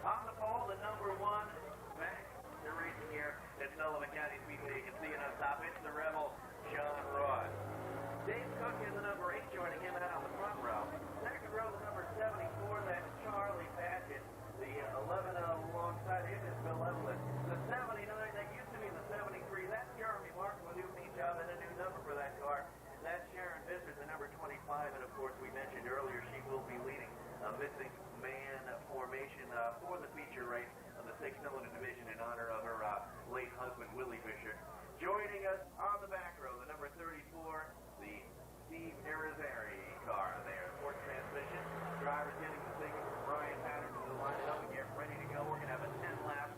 On the pole, the number 1 back to racing here at Sullivan County Speedway. You can see it on top. It's the Rebel, John Ross. Dave Cook is the number 8, joining him out on the front row. Second row, the number 74, that's Charlie Patchett. The 11 alongside him is Bill Evelyn. The 79, that used to be the 73, that's Jeremy Martin with a new paint job and a new number for that car. That's Sharon Bitters, the number 25, and of course we mentioned earlier she will be leading a missing man formation for the feature race of the 6-cylinder division in honor of her late husband, Willie Fisher. Joining us on the back row, the number 34, the Steve Irizarry car there. Ford transmission. Driver's getting the signal from Brian Patterson to line it up and get ready to go. We're going to have a 10-lap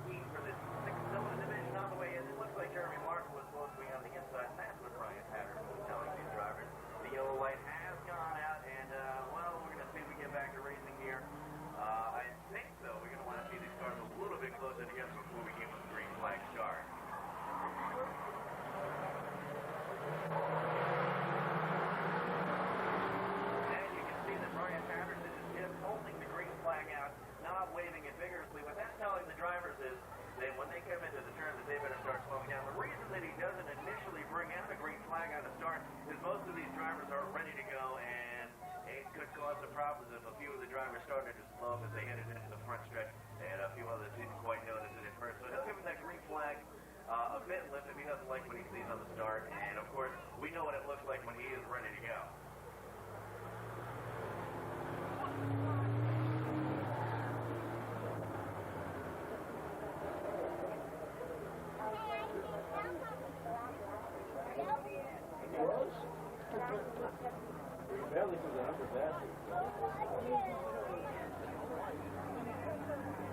heat for this 6-cylinder division on the way in. It looks like Jeremy Martin was supposed to be on the inside, and that's what Brian Patterson was telling these drivers. The yellow light has gone out, and, well, we're going to see if we get back to racing here. I think so. We're going to want to see these cars a little bit closer together before we give them the green flag start. And you can see that Brian Patterson is just holding the green flag out, not waving it vigorously. What that's telling the drivers is that when they come into the turn that they better start slowing down. The reason that he doesn't initially bring out a green flag on the start is most of these drivers are ready to go, and it could cause some problems if a few of the drivers started to slow as they headed into the front stretch, and a few others didn't quite notice it at first. So he'll give him that green flag a bit lift if he doesn't like what he sees on the start, and of course we know what it looks like when he is ready to go.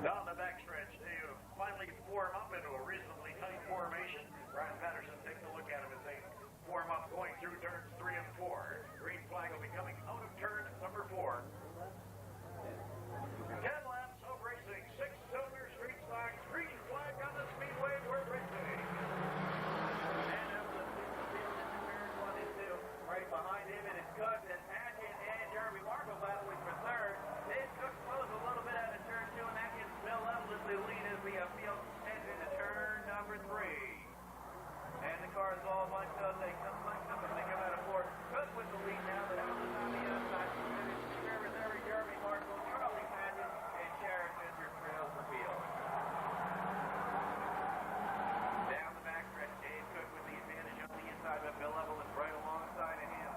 Down the backstretch, they finally form up into a reasonably tight formation. Brian Patterson taking a look at them as they form up going through turns 3 and 4. Green flag will be coming out of turn number 4. 10 laps of racing, 6-cylinder street stock, green flag on the Speedway we're racing. And Evelyn seems to feel that turn 1 and 2. Right behind him, it is Cook and Patchett and Jeremy Marco battling for third. Dave Cook slows a little bit out of turn 2, and that gives Bill Evelyn the lead as the field heads into turn number 3. And the cars all bunched up. They come out of 4. Cook with the lead now, but Evelyn on the outside. And it's Jeremy Marco, Charlie Patchett, and Sharon Bitters trails the field. Down the backstretch, Dave Cook with the advantage on the inside, but Bill Evelyn right alongside of him.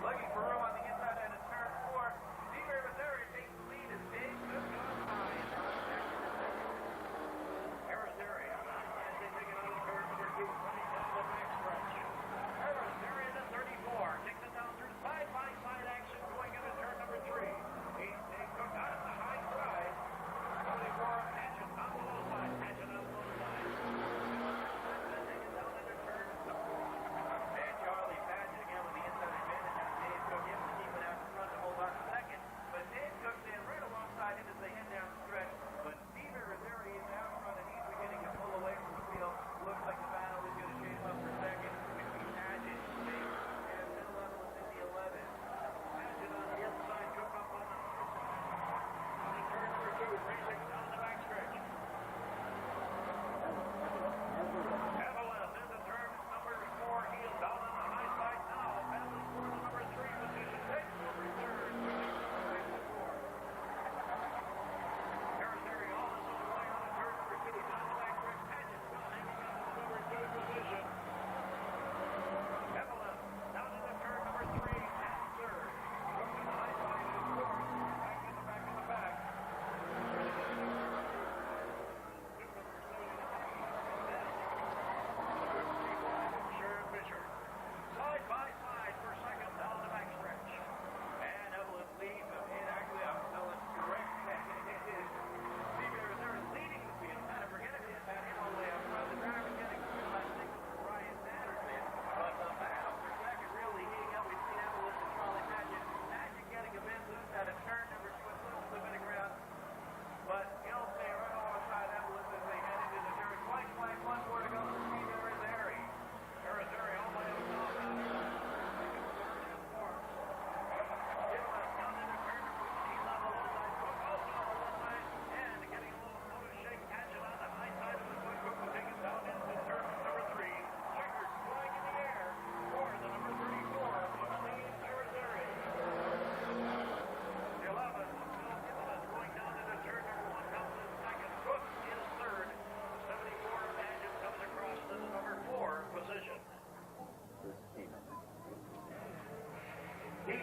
Looking for room on the inside out of turn 4. Steve Irizarry takes the lead as Dave Cook goes by. Irizarry on the outside, they take it out of turn number 2, running down the backstretch. Irizarry to 34, takes it down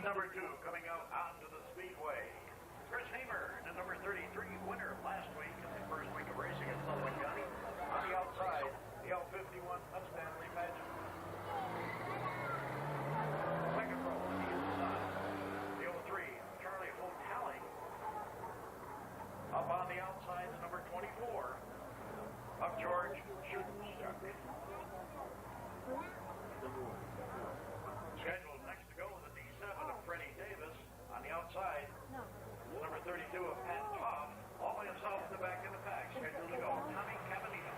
number 2 coming out onto the Speedway. Chris Hamer, the number 33 winner last week in the first week of racing at Sullivan County. On the outside, the L51 of Stanley Pageant. Second row on the inside, the 03 Charlie Hotelling. Up on the outside, the number 24 of George Schutenstuck. Scheduled next to go with the D7 of Freddie Davis. On the outside, the number 32 of Pat Toff. All by himself in the back of the pack. Scheduled to go, Tommy Cabanito.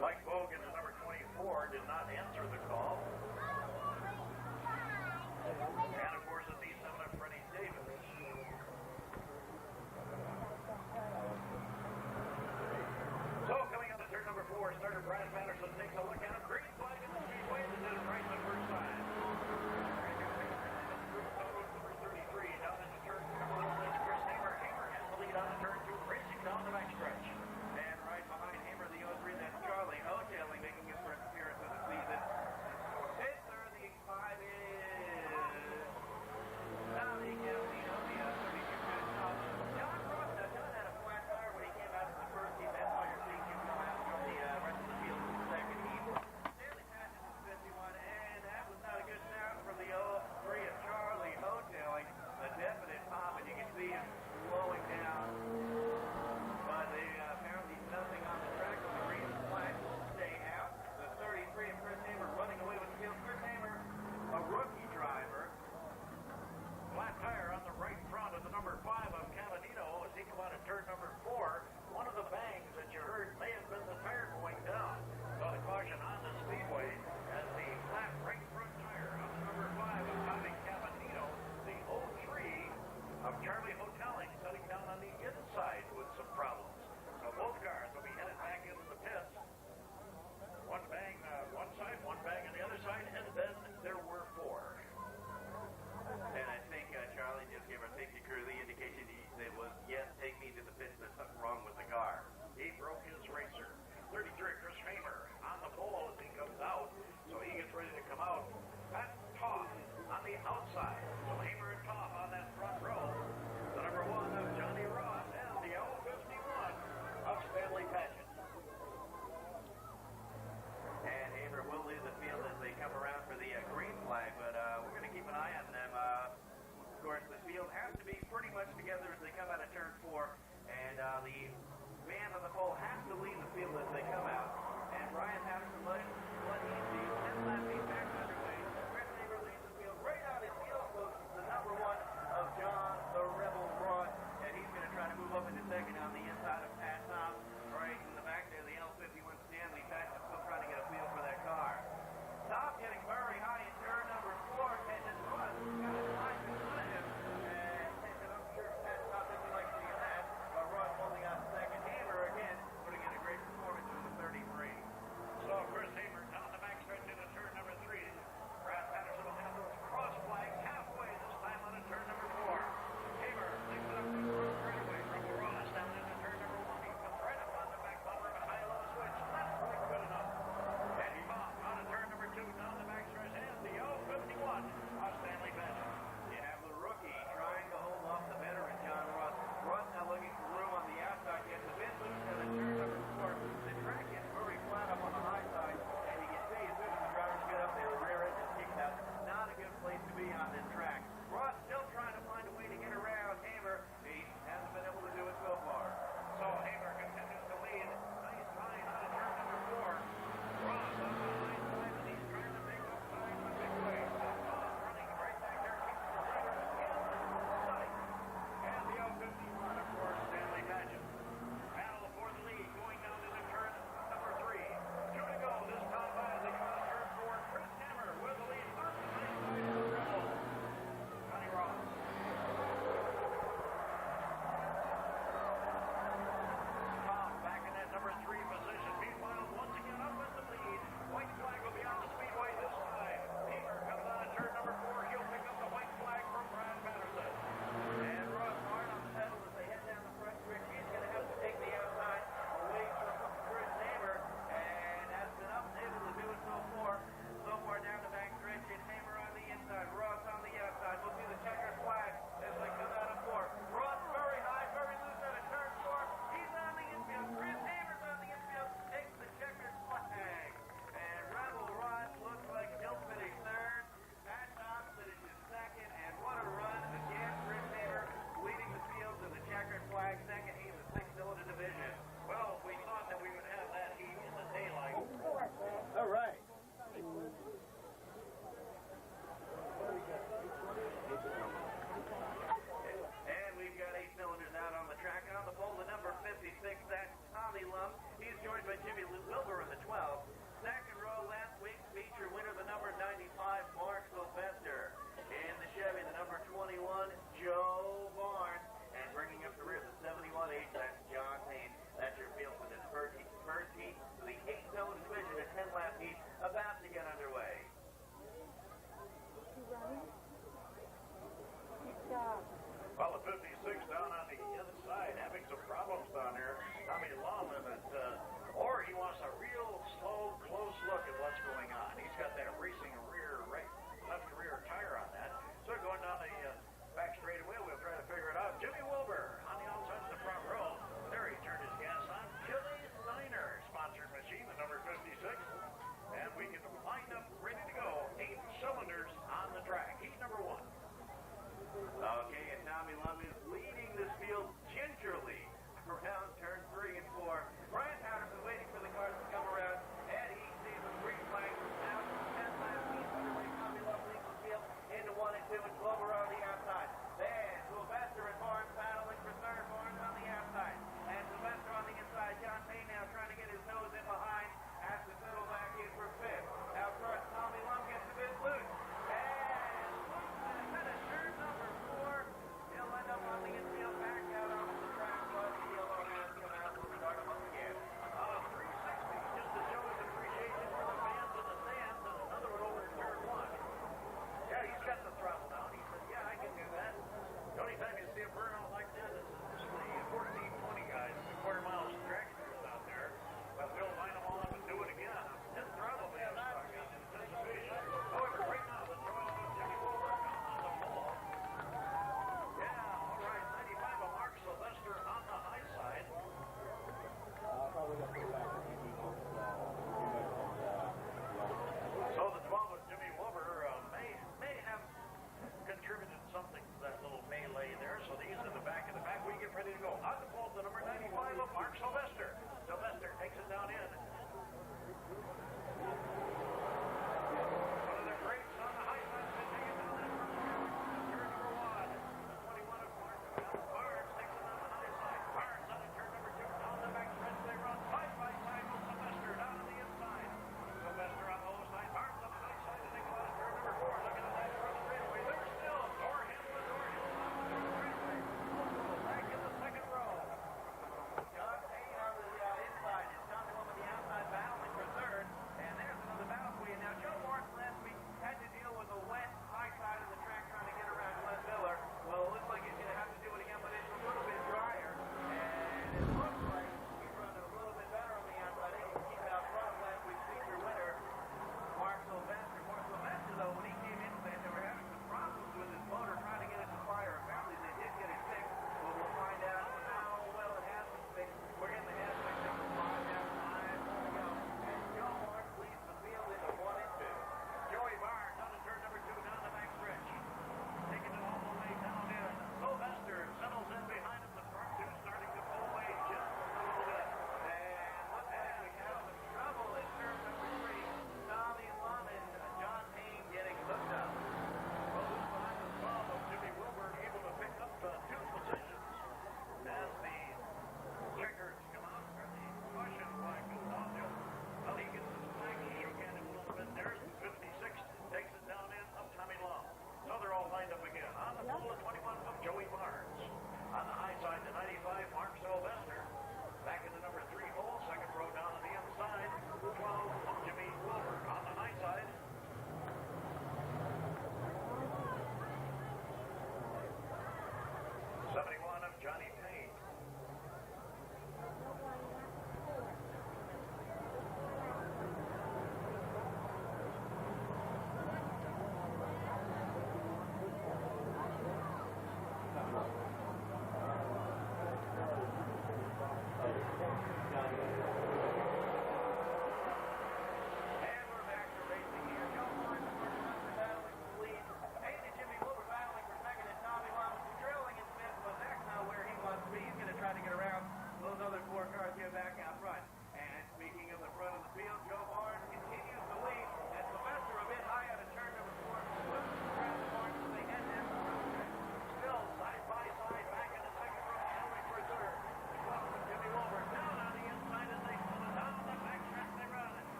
Mike Bogan, the number 24, did not answer the call. And of course, the D7 of Freddie Davis. So, coming up to turn number 4, starter Brad Patterson takes a look at him. Green flag in the Speedway that did it right the first time. Number 33 down into turn number 1. That's Chris Hamer. Hamer has the lead on the turn 2, racing down the backstretch. And right behind Hamer, the 03, that's Charlie Hotelling making his first appearance of the season. His 35 is Tommy Cabanito, the 32 John Ross. Now, John had a flat tire when he came out in the first heat. That's why you're seeing him come out from the rest of the field in the second heat. Stanley Pageant is 51, and that was not a good sound from the 03 of Charlie Hotelling. A definite pop, and you can see him slowing down. But they apparently nothing on the track. The green flag will stay out. The 33 of Chris Hamer running away with the field. Chris Hamer, a rookie driver. Flat tire on the right front of the number 5 of Cabanito as he come out of turn number 4. One of the bangs that you heard may have been the tire going down. So the caution on the Speedway as the flat right front tire on the number 5 of Tommy Cabanito. The 03 of Charlie Hotelling setting down on the inside with some problems. So both cars will be headed back into the pits. One bang one side, one bang on the other side, and then there were 4. And I think Charlie just gave our safety crew the indication that was, yes, take me to the pits. There's something wrong with the car. He broke his racer. 33 Chris Hamer on the pole as he comes out. So he gets ready to come out. Pat Toff on the outside. So Hamer and Toff on that front row. The number 1 of Johnny Ross and the L51 of Stanley Pageant. And Hamer will leave the field as they come around for the green flag, but we're going to keep an eye on them. Of course, the field has to be pretty much together as they come out of turn 4, and the man on the pole has to leave the field as they come out. And Brian Patterson let easy, 10 lap feedback underway. Chris Hamer leads the field right out in field close to the number 1 of John the Rebel Ross, and he's going to try to move up into second on the inside of Pat Tom. Right in the back there, the L51 Stanley Pageant still trying to get a feel for that car. Tom getting very high in turn number 4, and then Ross got a line in front of him, and I'm sure Pat Tom doesn't like seeing that, but Ross holding out second. Hamer again putting in a great performance with the 33. So Chris Hamer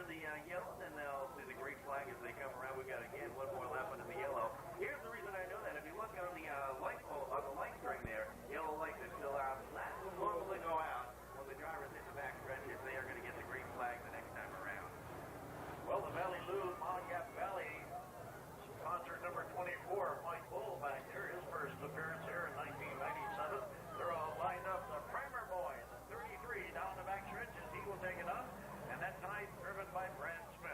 in the yellow, then they'll see the green flag as they come around. We've got, again, one more lap in the yellow. Here's the reason I know that. If you look on the light pole, on the light string there, yellow lights are still out. That will normally go out when the drivers hit the back stretch if they are going to get the green flag the next time around. Well, the Valley Lou, Montgap Valley, sponsor number 24, Mike Bull back there, his first appearance here in 1997. They're all lined up. The primer boy, the 33, down the back stretch as he will take it up. And that time driven by Brad Smith.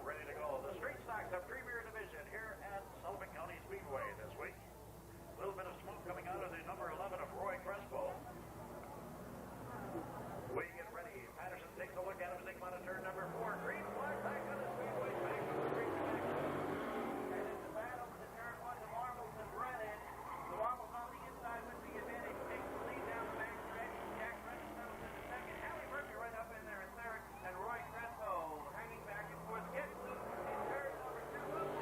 ready to go. The Street Stocks of Premier Division here at Sullivan County Speedway this week. A little bit of smoke coming out of the number 11 of Roy Crespo. We get ready. Patterson takes a look at him as they come out of turn number 4. Green flag back on the Speedway. Back to the green flag. And it's a battle for the turn 1 to Marbles and Brennan. The Marbles on the inside with the advantage. Takes the lead down the back stretch. Jack Brennan settles into second. Howie Murphy right up in there in third. And Roy Crespo hanging back and forth. Gets loose in turn number 2.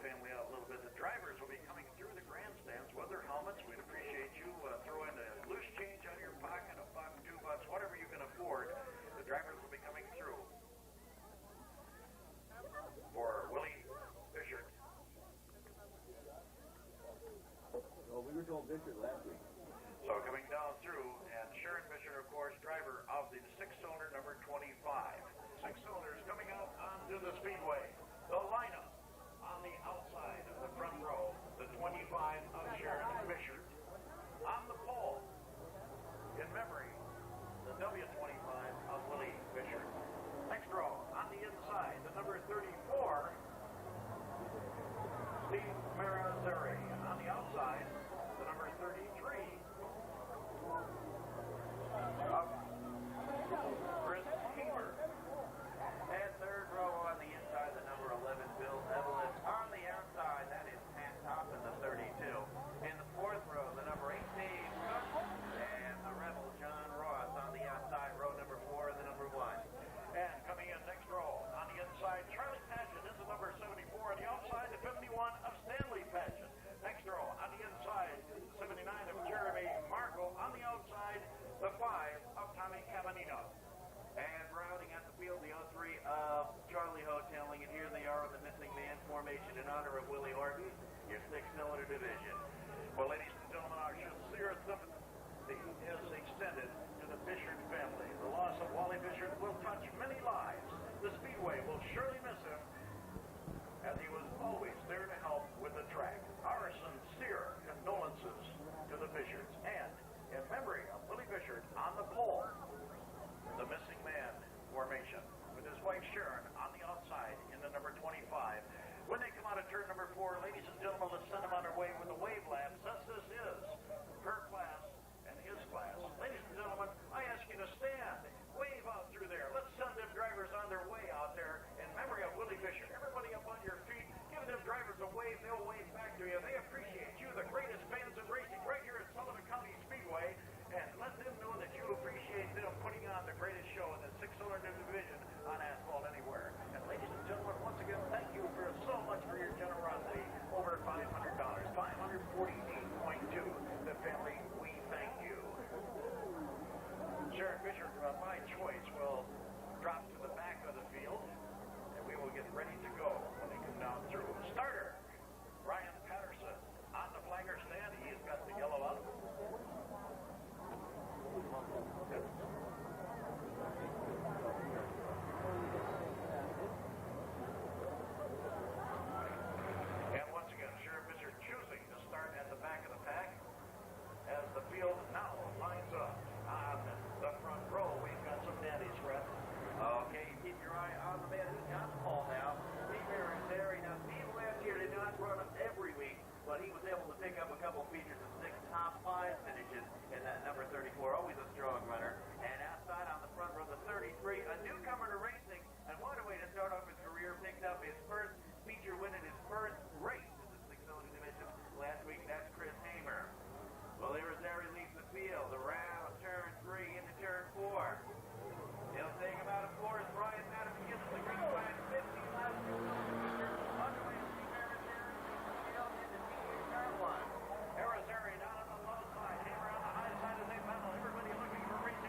family out a little bit. The drivers will be coming through the grandstands with their helmets. We'd appreciate you throwing a loose change out of your pocket, $1, $2, whatever you can afford. The drivers will be coming through for Willie Fisher. Well, we were told Fisher last week. So coming down through, and Sharon Fisher, of course, driver of the six-cylinder number 25. Six cylinders coming out onto the Speedway. The lineup on the outside of the front row, the 25 of Sharon Fisher. On the pole, in memory, the W25 of Willie Fisher. Next row, on the inside, the number 34, Steve Marazeri. And on the outside, the number 33 of Chris Hamer. And third row on the inside, the number 11, Bill Evelyn. On the outside, that is Pat Toppin, the 32. In the fourth row, the number 8, Dave Cook. And the Rebel, John Ross. On the outside, row number 4 and the number 1. And coming in next row, on the inside, Charlie Paget is the number 74. On the outside, the 51 of Stanley Paget. Next row, on the inside, 79 of Jeremy Marco. On the outside, the 5 of Tommy Cavanino. And rounding out the field, the 03 of Charlie Hoteling. And here they are with the missing man formation in honor of Willie Horton, your six-cylinder division. Well, ladies and gentlemen, our sincere sympathy is extended to the Fisher family. The loss of Wally Fisher will touch many lives. The Speedway will surely miss him, as he was always there to help with the track. Our sincere condolences to the Fishers. And in memory of Willie Fisher on the pole, the missing man formation, with his wife Sharon on the outside in the number 25. When they come out of turn number 4, ladies and gentlemen, let's send them on their way with the wave laps, as this is her class and his class. Ladies and gentlemen, I ask you to stand, wave out through there. Let's send them drivers on their way out there in memory of Willie Fisher. Everybody up on your feet, give them drivers a wave, they'll wave back to you. They appreciate you, the greatest fans in racing, right here at Sullivan County Speedway, and let them know that you appreciate them putting on the greatest show in the six-cylinder division on asphalt anywhere. And ladies and gentlemen, once again, thank you for so much for your generosity. Over $500, 548.2. The family, we thank you. Sharon Fisher, my choice, will drop to the back of the field, and we will get ready to go when they come down through. Starter, Ryan Patterson on the flagger stand. He's got the yellow up. And once again, Sheriff Fisher choosing to start at the back of the pack as the field now lines up on the front row. We've got some daddies, Fred. Okay, keep your eye on the man who's got the ball now. Steve Marazeri. Now, Steve last year did not run every week, but he was able to pick up a couple features of 6 top 5 finishes in that number 34. Always a strong runner. And outside on the front row, the 33, a newcomer to racing, and what a way to start off his career. Picked up his first feature win in his first race in the six-cylinder division last week. That's Chris Hamer. Well, Marazeri leads the field around turn 3 into turn 4. He'll take him out of course. Brian Madison gets the green flag. 15 laps to go. Underway to see Marazeri field into turn 1. Marazeri down on the low side. Hamer on the high side as they battle. Everybody looking for race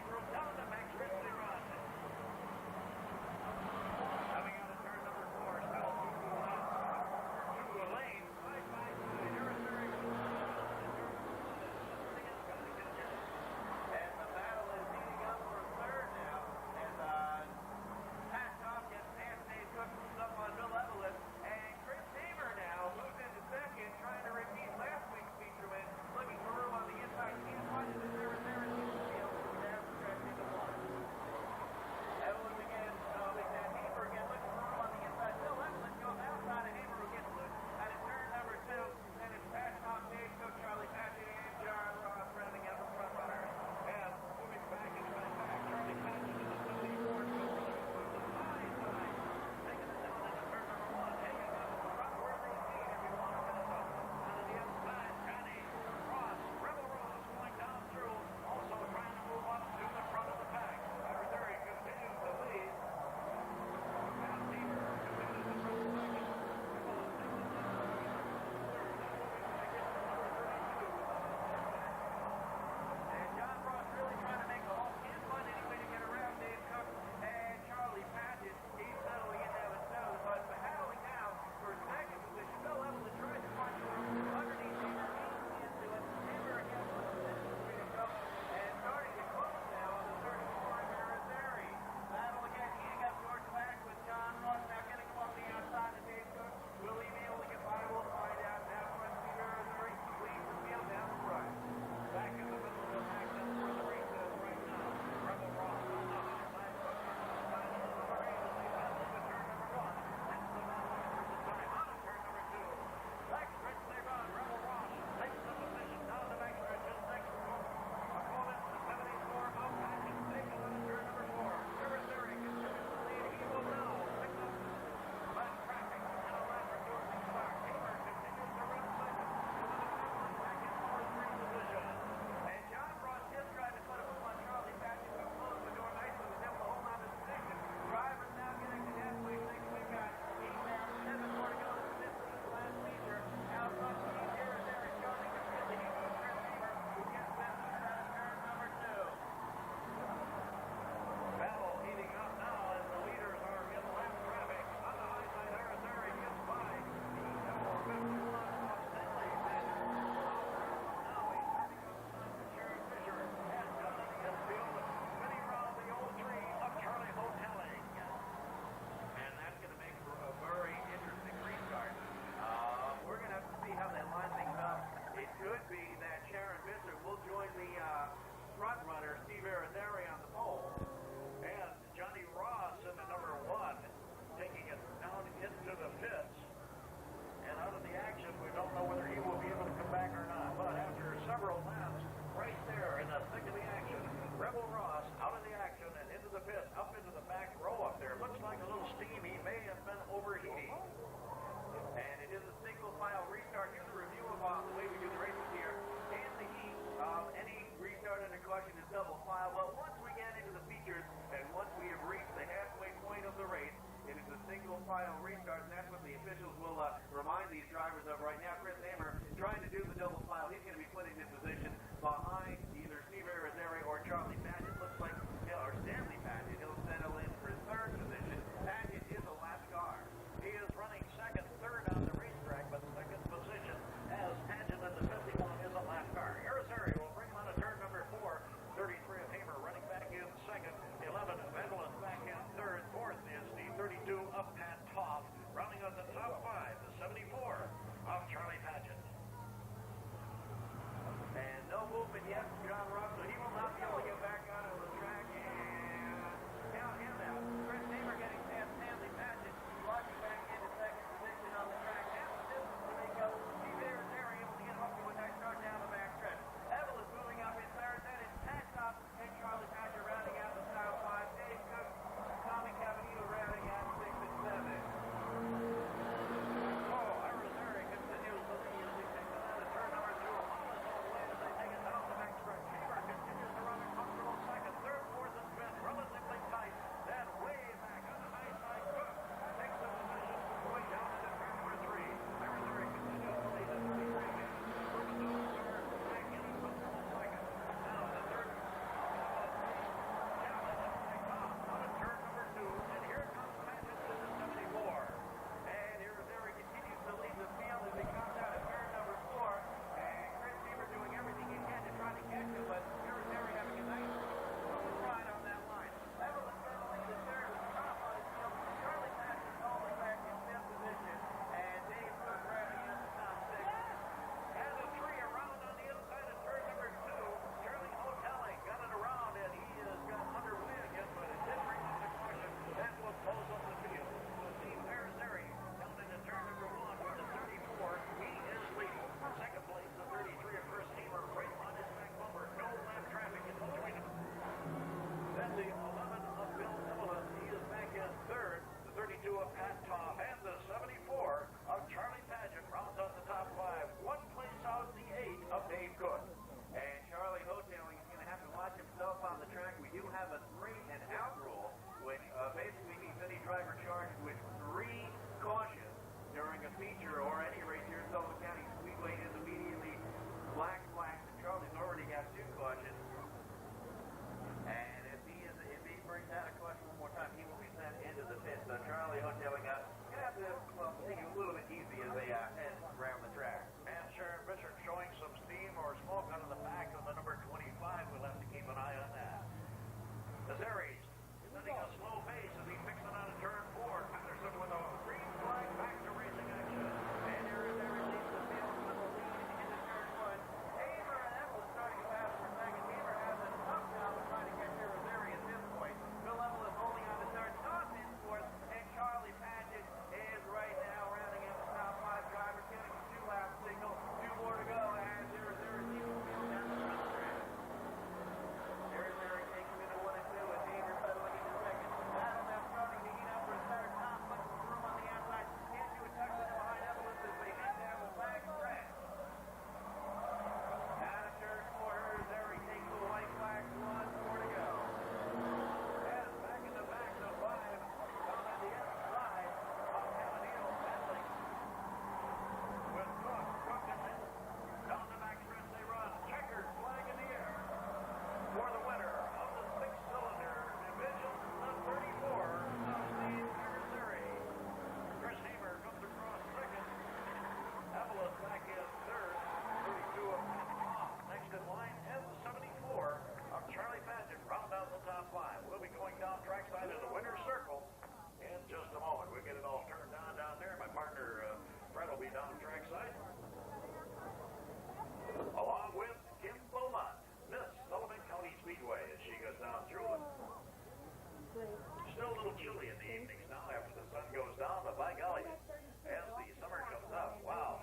little chilly in the evenings now after the sun goes down, but by golly, as the summer comes up, wow.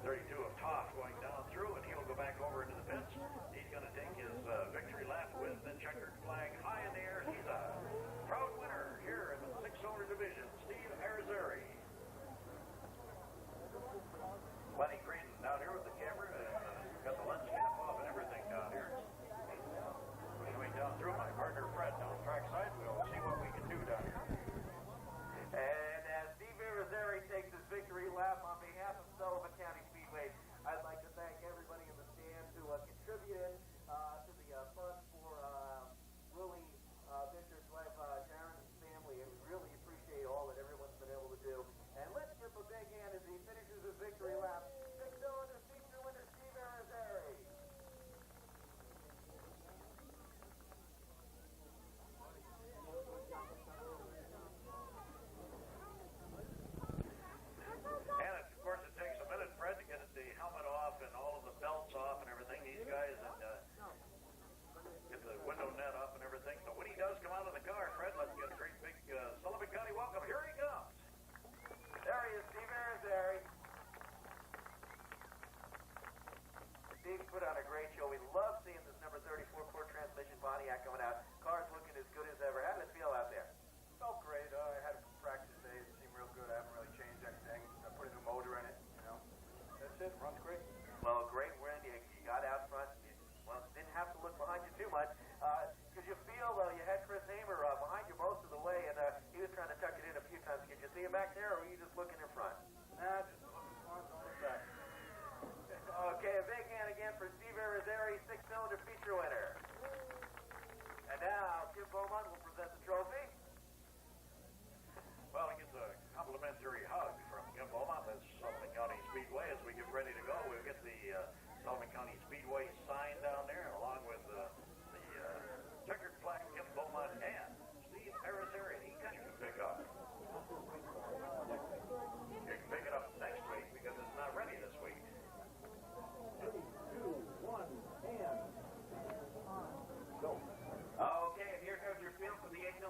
32 of Toff going down through, and he'll go back over into the pits. He's going to take his victory lap with the checkered flag high in the air. He's a proud winner here in the 6-cylinder division, Steve Arizari. Buddy Creighton down here with the camera, and got the lens cap off and everything down here. Coming down through, my partner Fred down trackside. We'll see what we can do down here. And as Steve Arizari takes his victory lap on behalf of Sullivan County Speedway, I'd like to thank everybody in the stands who contributed to the fund for Willie Fisher's wife, Sharon's family, and we really appreciate all that everyone's been able to do. And let's give a big hand as he finishes his victory lap. 6-cylinder feature winner Steve Arizari. And of course, it takes a minute, Fred, to get the helmet off and all of the belts off and everything. These guys and get the window net up and everything. But when he does come out of the car, Fred, let's get a great big Sullivan County welcome. Here he comes. There he is, Steve Arizari. Steve put on a great show. We love seeing this number 34 Ford transmission Pontiac coming out. Car's looking as good as ever. How did it feel out there? Felt great. I had a practice day. It seemed real good. I haven't really changed anything. I put a new motor in it, you know. That's it. Runs great. Well, great win. You got out front. Well, didn't have to look behind you too much. Because you feel, you had Chris Hamer behind you most of the way, and he was trying to tuck it in a few times. Did you see him back there, or were you just looking in front? Nah, just looking front, don't look back. Okay, a big hand again for Steve Arizari, 6-cylinder feature winner. And now, Jim Beaumont will present the trophy. Well, he gets a complimentary hug from Jim Beaumont. That's Sullivan County Speedway. As we get ready to go, we'll get the Sullivan County Speedway sign down there, along with the checkered flag, Jim Beaumont, and Steve Arizari. He can pick up. You can pick it up next week because it's not ready this week. 3, 2, 1, and go. Okay, and here comes your field for the 8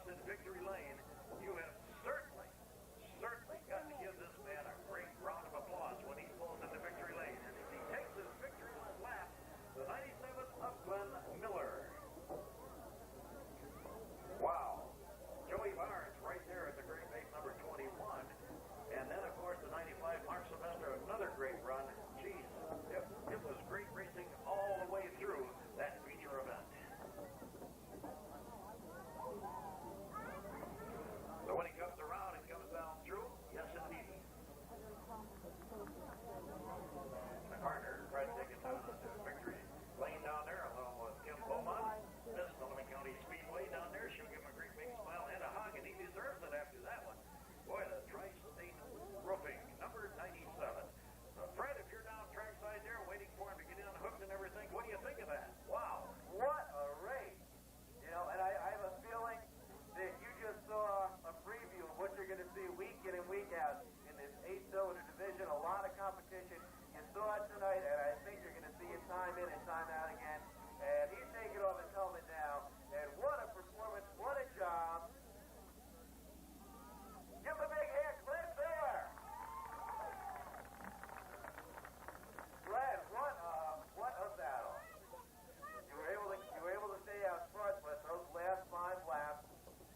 in victory lane, you have certainly got to give this man a great round of applause when he pulls into victory lane. And if he takes his victory lap, the 97th of Glenn Miller. Wow. Joey Barnes right there at the great base number 21. And then, of course, the 95 Mark Sylvester, another great run. Geez, it was great racing all the way through that feature event. So when he comes around, it comes down through. Yes, indeed. Carter tried to take it down to victory lane down there along with Kim Beaumont. Miss Sullivan County Speedway down there. She'll give him a great big smile and a hug, and he deserves it after that one. Boy, the Tri-State Roofing, number 97. Fred, if you're down trackside there waiting for him to get in hooked and everything, what do you think of that? Wow. What a race. You know, and I have a feeling that you just saw a preview of what you're going to see week in and week out in this 8-cylinder division. A lot of competition. You saw it tonight, and I think you're going to see it time in and time out again. And he's taking off his helmet now. And what a performance. What a job. Give him a big hand, Glenn Miller. Glenn, what a battle. You were able to stay out front, but those last 5 laps,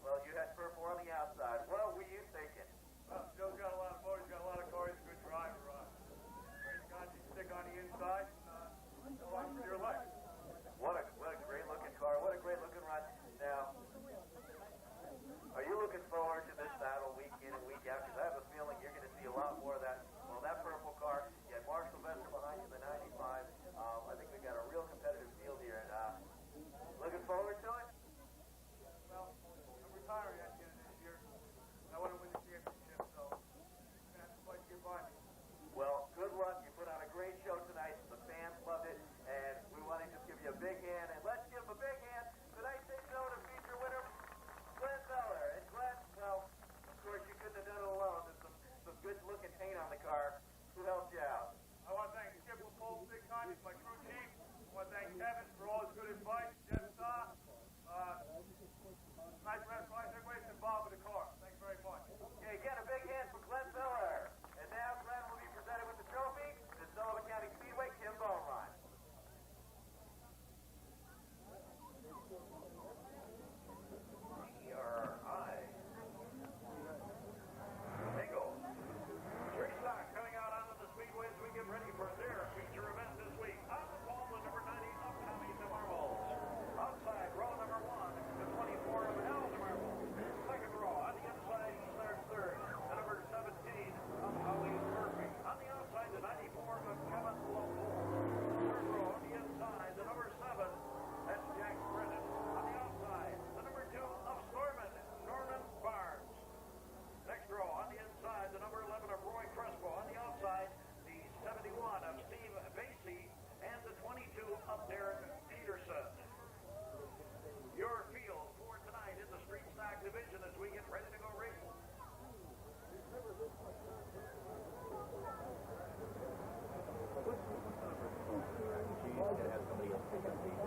well, you had purple on the outside. What were you thinking? Well, Joe's got a lot of motors, got a lot of cars, good driver. Great guy, you stick on the inside, go on for your life. What a great looking car. What a great looking run. Now, are you looking forward to this battle week in and week out? Because I have a feeling you're going to see a lot more of that. Well, that purple car, you had Mark Sylvester behind you in the 95. I think we've got a real competitive field here. And looking forward to it? Well, I'm retiring at the end of this year. I want to win the championship, so I'm going to have to fight to get by me. Well, good luck. You put on a great show tonight. The fans loved it. And we want to just give you a big hand. And let's give him a big hand for tonight's 8-cylinder feature winner, Glenn Miller. And Glenn, well, of course, you couldn't have done it alone. There's some good-looking paint on the car. Who helped you out? I want to thank Skip LaPole big time. He's my crew chief. I want to thank Kevin for all his good advice. Jeff Starr. Nice restaurant. Everybody's involved with the car. Thanks very much. Yeah, again, a big hand for Glenn Miller. And now Glenn will be presented with the trophy, the Sullivan County Speedway Kim Beaumont. E-R-I. Bingo. Three stock coming out onto the Speedway as we get ready for their feature event this week. On the pole, the number 90 of Tommy DeMarvels. Outside, row number 1, the 24 of Al DeMarvels. Second row, on the inside, he starts third. The number 17 of Howie Murphy. On the outside, the 94 of Kevin LaPole. Third row, on the inside, the number 7, that's Jack Brennan. On the outside, the number 2 of Storman, Norman Barnes. Next row, on the inside, the number 11 of Roy Crespo. On the outside, the 71 of Steve Basie and the 22 of Darren Peterson. Your field for tonight in the street stock division as we get ready to go racing. She's going to have somebody else pick up the